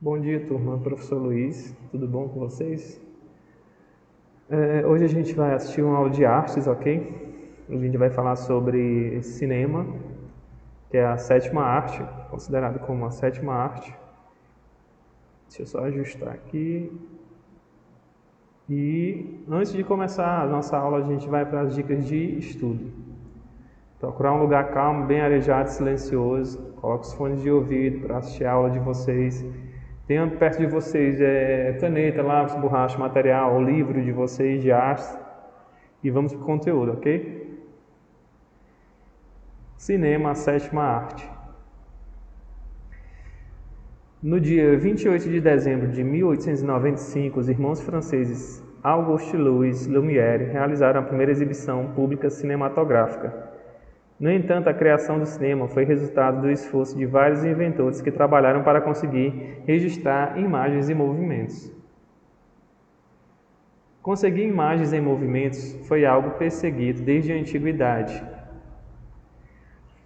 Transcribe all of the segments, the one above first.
Bom dia, turma. Professor Luiz, tudo bom com vocês? Hoje a gente vai assistir uma aula de artes, ok? A gente vai falar sobre cinema, que é a sétima arte, considerado como a sétima arte. Deixa eu só ajustar aqui. E antes de começar a nossa aula, a gente vai para as dicas de estudo. Procurar um lugar calmo, bem arejado, silencioso. Coloque os fones de ouvido para assistir a aula de vocês. Tenha perto de vocês caneta, lápis, borracha, material, o livro de vocês de artes. E vamos para o conteúdo, ok? Cinema, a sétima arte. No dia 28 de dezembro de 1895, os irmãos franceses Auguste Louis Lumière realizaram a primeira exibição pública cinematográfica. No entanto, a criação do cinema foi resultado do esforço de vários inventores que trabalharam para conseguir registrar imagens e movimentos. Conseguir imagens em movimentos foi algo perseguido desde a antiguidade.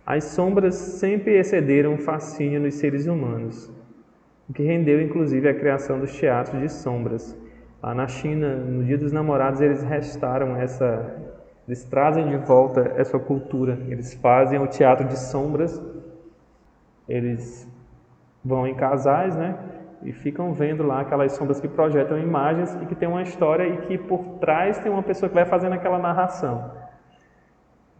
As sombras sempre excederam o fascínio nos seres humanos, o que rendeu inclusive a criação dos teatros de sombras. Lá na China, no Dia dos Namorados, eles trazem de volta essa cultura. Eles fazem o teatro de sombras. Eles vão em casais, né? E ficam vendo lá aquelas sombras que projetam imagens e que tem uma história e que por trás tem uma pessoa que vai fazendo aquela narração.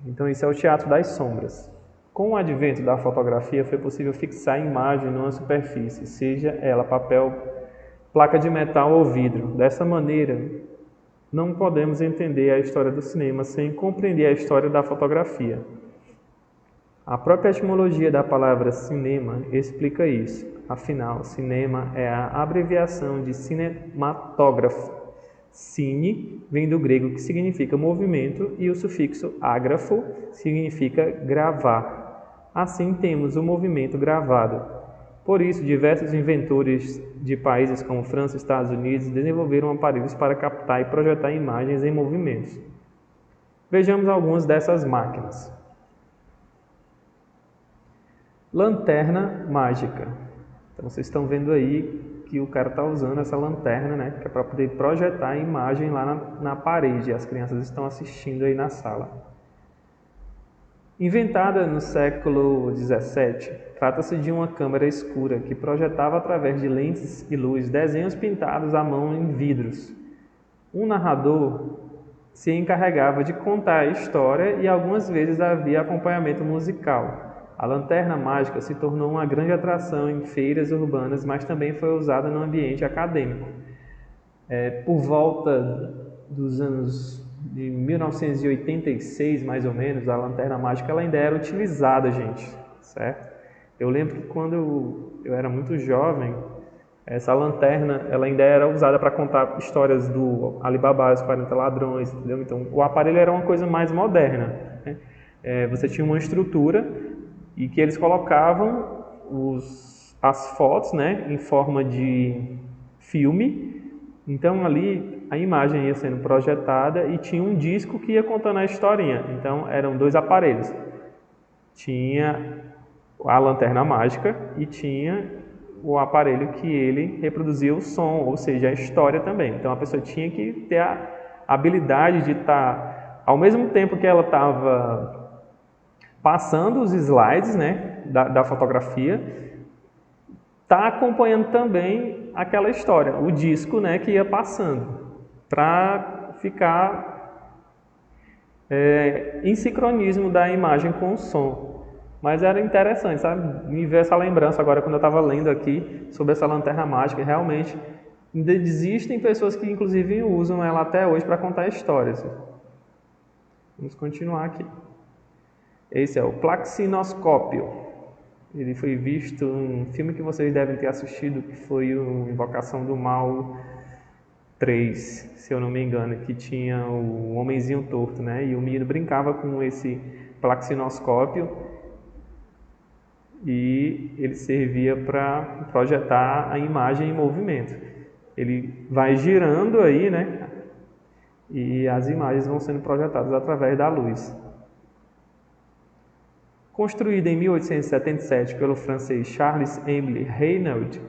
Então isso é o teatro das sombras. Com o advento da fotografia foi possível fixar a imagem numa superfície, seja ela papel, placa de metal ou vidro. Dessa maneira, não podemos entender a história do cinema sem compreender a história da fotografia. A própria etimologia da palavra cinema explica isso. Afinal, cinema é a abreviação de cinematógrafo. Cine vem do grego, que significa movimento, e o sufixo ágrafo significa gravar. Assim temos o movimento gravado. Por isso, diversos inventores de países como França e Estados Unidos desenvolveram aparelhos para captar e projetar imagens em movimentos. Vejamos algumas dessas máquinas. Lanterna mágica. Então, vocês estão vendo aí que o cara está usando essa lanterna, né, que é para poder projetar a imagem lá na parede. As crianças estão assistindo aí na sala. Inventada no século XVII, trata-se de uma câmera escura que projetava através de lentes e luz desenhos pintados à mão em vidros. Um narrador se encarregava de contar a história e algumas vezes havia acompanhamento musical. A lanterna mágica se tornou uma grande atração em feiras urbanas, mas também foi usada no ambiente acadêmico. Por volta dos anos de 1986, mais ou menos, a lanterna mágica ela ainda era utilizada, gente, certo? Eu lembro que quando eu era muito jovem, essa lanterna ela ainda era usada para contar histórias do Alibaba, os 40 ladrões, entendeu? Então, o aparelho era uma coisa mais moderna, né? Você tinha uma estrutura e que eles colocavam as fotos, né, em forma de filme. Então ali a imagem ia sendo projetada e tinha um disco que ia contando a historinha. Então eram dois aparelhos. Tinha a lanterna mágica e tinha o aparelho que ele reproduzia o som, ou seja, a história também. Então a pessoa tinha que ter a habilidade de estar, ao mesmo tempo que ela estava passando os slides, né, da fotografia, está acompanhando também aquela história, o disco, né, que ia passando, para ficar em sincronismo da imagem com o som. Mas era interessante, sabe? Me veio essa lembrança agora quando eu estava lendo aqui sobre essa lanterna mágica. Realmente, ainda existem pessoas que inclusive usam ela até hoje para contar histórias. Vamos continuar aqui. Esse é o plaxinoscópio. Ele foi visto em um filme que vocês devem ter assistido, que foi o Invocação do Mal 3, se eu não me engano, que tinha o homenzinho torto, né? E o menino brincava com esse plaxinoscópio e ele servia para projetar a imagem em movimento. Ele vai girando aí, né? E as imagens vão sendo projetadas através da luz. Construída em 1877 pelo francês Charles Emile Reynaud,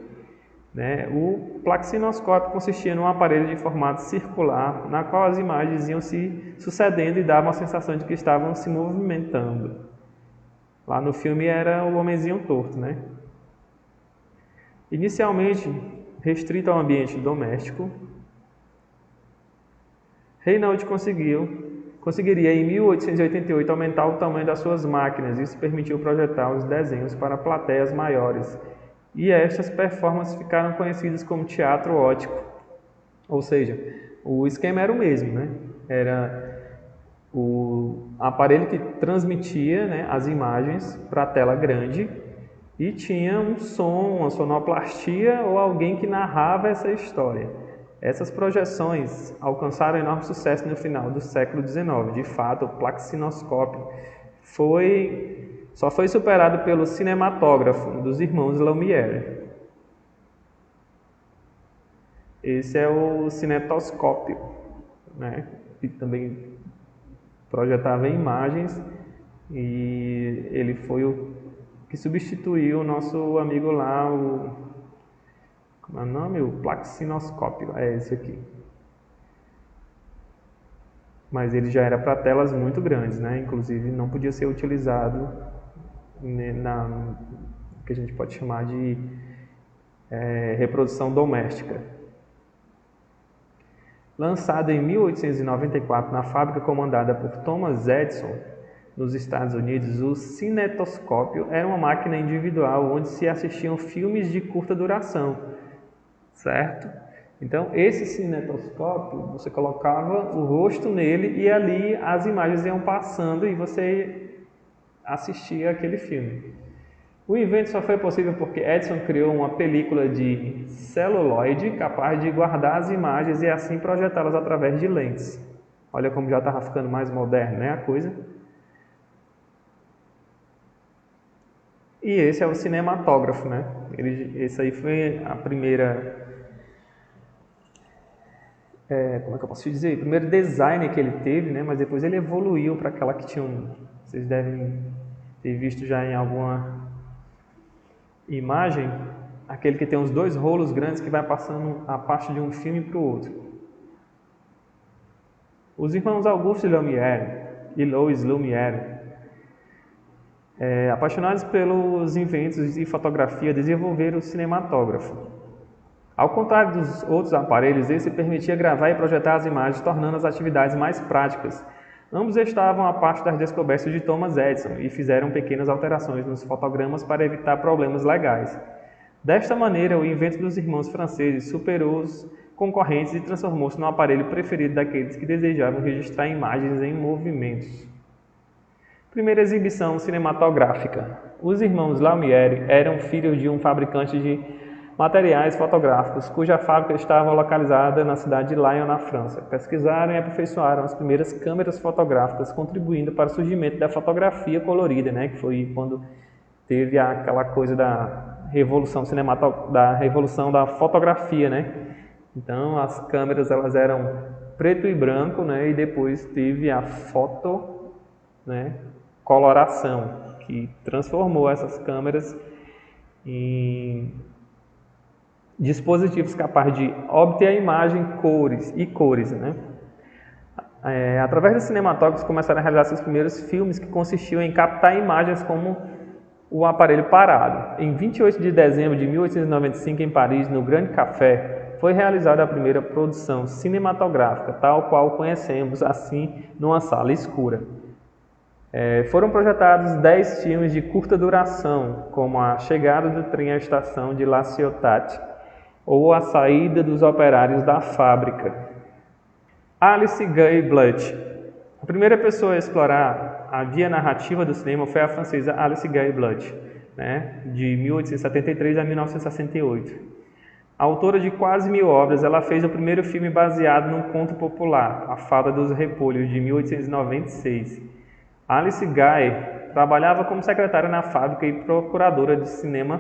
né? O plaxinoscópio consistia num aparelho de formato circular, na qual as imagens iam se sucedendo e davam a sensação de que estavam se movimentando. Lá no filme era o homenzinho torto, né? Inicialmente restrito ao ambiente doméstico, Reynolds conseguiria em 1888 aumentar o tamanho das suas máquinas. Isso permitiu projetar os desenhos para plateias maiores. E estas performances ficaram conhecidas como teatro óptico. Ou seja, o esquema era o mesmo, né? Era o aparelho que transmitia, né, as imagens para a tela grande e tinha um som, uma sonoplastia ou alguém que narrava essa história. Essas projeções alcançaram enorme sucesso no final do século XIX. De fato, o plaxinoscópio só foi superado pelo cinematógrafo dos irmãos Lumière. Esse é o cinetoscópio, né? Que também projetava imagens, e ele foi o que substituiu o nosso amigo lá, como é o nome? O plaxinoscópio, é esse aqui. Mas ele já era para telas muito grandes, né? Inclusive não podia ser utilizado na que a gente pode chamar de reprodução doméstica. Lançado em 1894 na fábrica comandada por Thomas Edison, nos Estados Unidos, o cinetoscópio era uma máquina individual onde se assistiam filmes de curta duração, certo? Então, esse cinetoscópio, você colocava o rosto nele e ali as imagens iam passando e você assistia aquele filme. O invento só foi possível porque Edison criou uma película de celuloide capaz de guardar as imagens e assim projetá-las através de lentes. Olha como já estava ficando mais moderno, né, a coisa? E esse é o cinematógrafo, né? Esse aí foi a primeira... como é que eu posso dizer? O primeiro design que ele teve, né? Mas depois ele evoluiu para aquela que tinha vocês devem ter visto já em alguma imagem, aquele que tem os dois rolos grandes que vai passando a parte de um filme para o outro. Os irmãos Auguste Lumière e Louis Lumière, apaixonados pelos inventos de fotografia, desenvolveram o cinematógrafo. Ao contrário dos outros aparelhos, esse permitia gravar e projetar as imagens, tornando as atividades mais práticas. Ambos estavam a parte das descobertas de Thomas Edison e fizeram pequenas alterações nos fotogramas para evitar problemas legais. Desta maneira, o invento dos irmãos franceses superou os concorrentes e transformou-se no aparelho preferido daqueles que desejavam registrar imagens em movimentos. Primeira exibição cinematográfica. Os irmãos Lumière eram filhos de um fabricante de materiais fotográficos, cuja fábrica estava localizada na cidade de Lyon, na França. Pesquisaram e aperfeiçoaram as primeiras câmeras fotográficas, contribuindo para o surgimento da fotografia colorida, né, que foi quando teve aquela coisa da revolução da fotografia, né? Então as câmeras elas eram preto e branco, né, e depois teve a foto, né, coloração, que transformou essas câmeras em dispositivos capazes de obter a imagem cores, né? Através dos cinematógrafos começaram a realizar seus primeiros filmes que consistiam em captar imagens como o aparelho parado. Em 28 de dezembro de 1895, em Paris, no Grande Café, foi realizada a primeira produção cinematográfica, tal qual conhecemos assim numa sala escura. Foram projetados 10 filmes de curta duração, como A Chegada do Trem à Estação de La Ciotat, ou A Saída dos Operários da Fábrica. Alice Guy Blunt. A primeira pessoa a explorar a via narrativa do cinema foi a francesa Alice Guy Blunt, né, de 1873 a 1968. Autora de quase 1000 obras, ela fez o primeiro filme baseado num conto popular, A Fada dos Repolhos, de 1896. Alice Guy trabalhava como secretária na fábrica e procuradora de cinema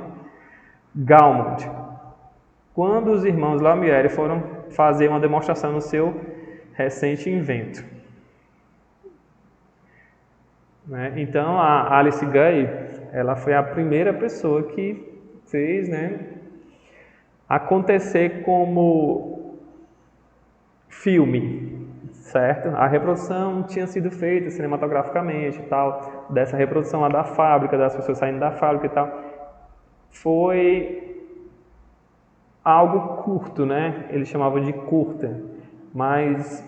Gaumont, quando os irmãos Lumière foram fazer uma demonstração no seu recente invento. Então, a Alice Guy, ela foi a primeira pessoa que fez, né, acontecer como filme, certo? A reprodução tinha sido feita cinematograficamente e tal, dessa reprodução lá da fábrica, das pessoas saindo da fábrica e tal. Foi algo curto, né? Eles chamavam de curta, mas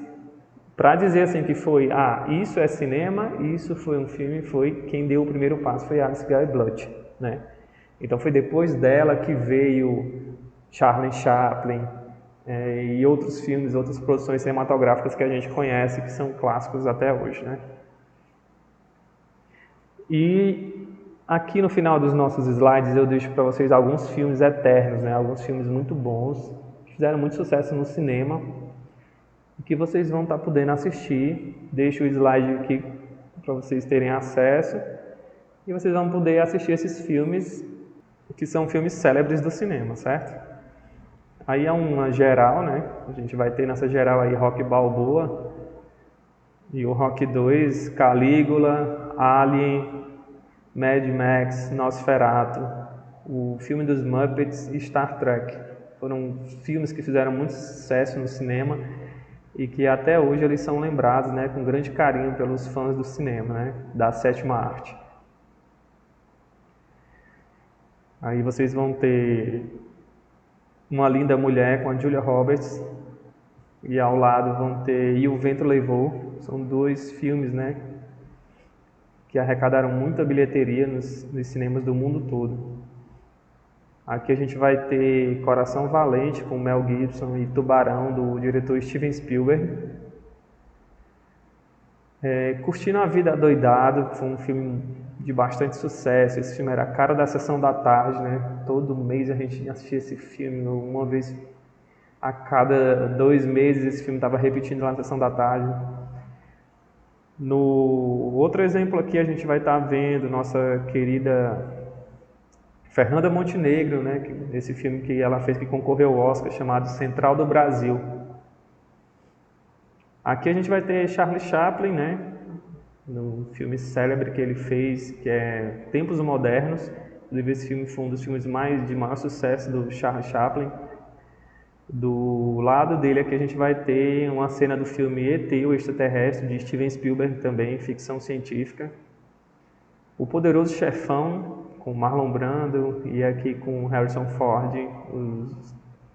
para dizer assim que foi, isso é cinema, isso foi um filme, foi quem deu o primeiro passo, foi Alice Guy Blood, né? Então foi depois dela que veio Charlie Chaplin e outros filmes, outras produções cinematográficas que a gente conhece, que são clássicos até hoje, né? E aqui no final dos nossos slides eu deixo para vocês alguns filmes eternos, né? Alguns filmes muito bons, que fizeram muito sucesso no cinema, que vocês vão estar podendo assistir. Deixo o slide aqui para vocês terem acesso e vocês vão poder assistir esses filmes que são filmes célebres do cinema, certo? Aí é uma geral, né? A gente vai ter nessa geral aí Rocky Balboa e o Rocky 2, Calígula, Alien, Mad Max, Nosferatu, o filme dos Muppets e Star Trek. Foram filmes que fizeram muito sucesso no cinema e que até hoje eles são lembrados, né, com grande carinho pelos fãs do cinema, né, da sétima arte. Aí vocês vão ter Uma Linda Mulher com a Julia Roberts e ao lado vão ter E o Vento Levou. São dois filmes, né, que arrecadaram muita bilheteria nos cinemas do mundo todo. Aqui a gente vai ter Coração Valente com Mel Gibson e Tubarão do diretor Steven Spielberg. Curtindo a Vida Adoidado, foi um filme de bastante sucesso. Esse filme era a cara da sessão da tarde, né? Todo mês a gente assistia esse filme, uma vez a cada 2 meses esse filme estava repetindo lá na sessão da tarde. No outro exemplo aqui a gente vai estar vendo nossa querida Fernanda Montenegro, né? Esse filme que ela fez que concorreu ao Oscar, chamado Central do Brasil. Aqui a gente vai ter Charlie Chaplin, né? No filme célebre que ele fez, que é Tempos Modernos. Inclusive esse filme foi um dos filmes de maior sucesso do Charlie Chaplin. Do lado dele aqui a gente vai ter uma cena do filme E.T., o Extraterrestre, de Steven Spielberg também, ficção científica. O Poderoso Chefão, com Marlon Brando, e aqui com Harrison Ford, os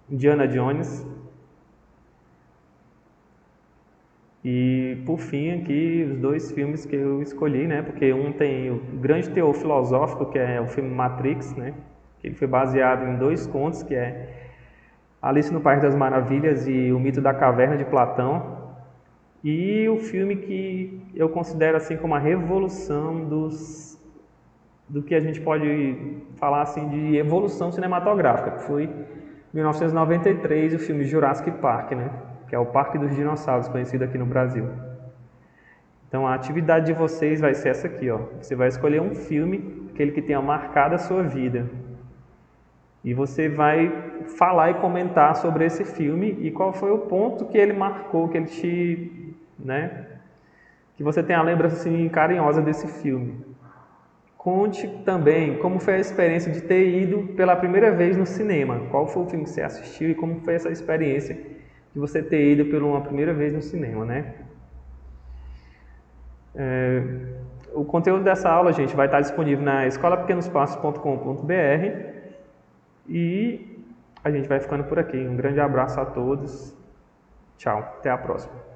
Indiana Jones. E por fim aqui os 2 filmes que eu escolhi, né? Porque um tem o grande teor filosófico, que é o filme Matrix, né? Que ele foi baseado em 2 contos, que é Alice no País das Maravilhas e O Mito da Caverna de Platão. E o filme que eu considero assim como a revolução do que a gente pode falar assim de evolução cinematográfica, que foi 1993, o filme Jurassic Park, né? Que é o Parque dos Dinossauros, conhecido aqui no Brasil. Então a atividade de vocês vai ser essa aqui, ó. Você vai escolher um filme, aquele que tenha marcado a sua vida. E você vai falar e comentar sobre esse filme e qual foi o ponto que ele marcou, que ele te, né, que você tem a lembrança assim carinhosa desse filme. Conte também como foi a experiência de ter ido pela primeira vez no cinema. Qual foi o filme que você assistiu e como foi essa experiência de você ter ido pela uma primeira vez no cinema, né? O conteúdo dessa aula, gente, vai estar disponível na escolapequenospassos.com.br e a gente vai ficando por aqui. Um grande abraço a todos. Tchau, até a próxima.